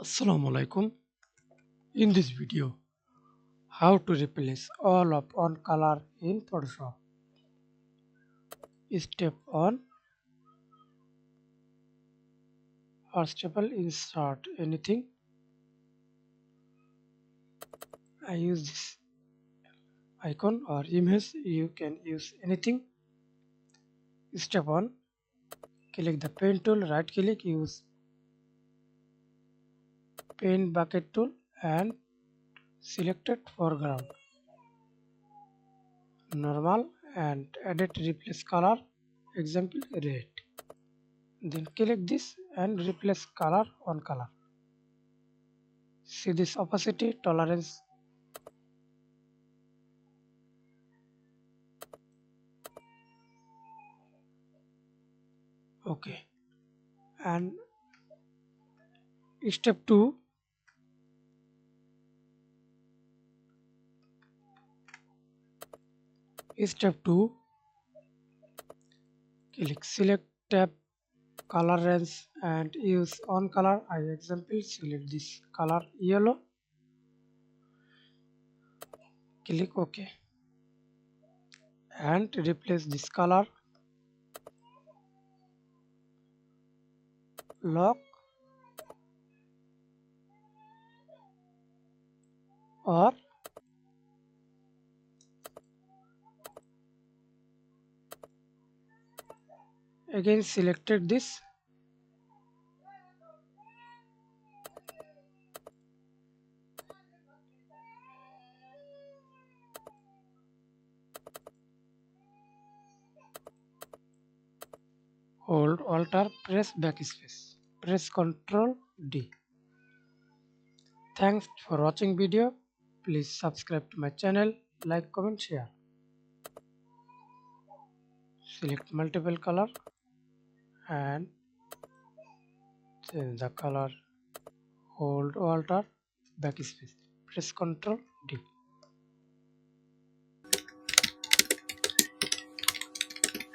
Assalamu alaikum. In this video, how to replace all of one color in Photoshop. Step 1. First step, insert anything. I use this icon or image. You can use anything. Step 1. Click the pen tool. Right click. Use pen bucket tool and select it foreground. Normal and edit replace color. Example red. Then click this and replace color on color. See this opacity tolerance. Okay. And step 2. Step 2. Click select tab color range and use on color. I example select this color yellow. Click OK and replace this color. Lock or again selected this. Hold Alt or press backspace. Press Ctrl D. Thanks for watching video. Please subscribe to my channel, like, comment, share. Select multiple color and change the color. Hold Alt or backspace. Press Ctrl D.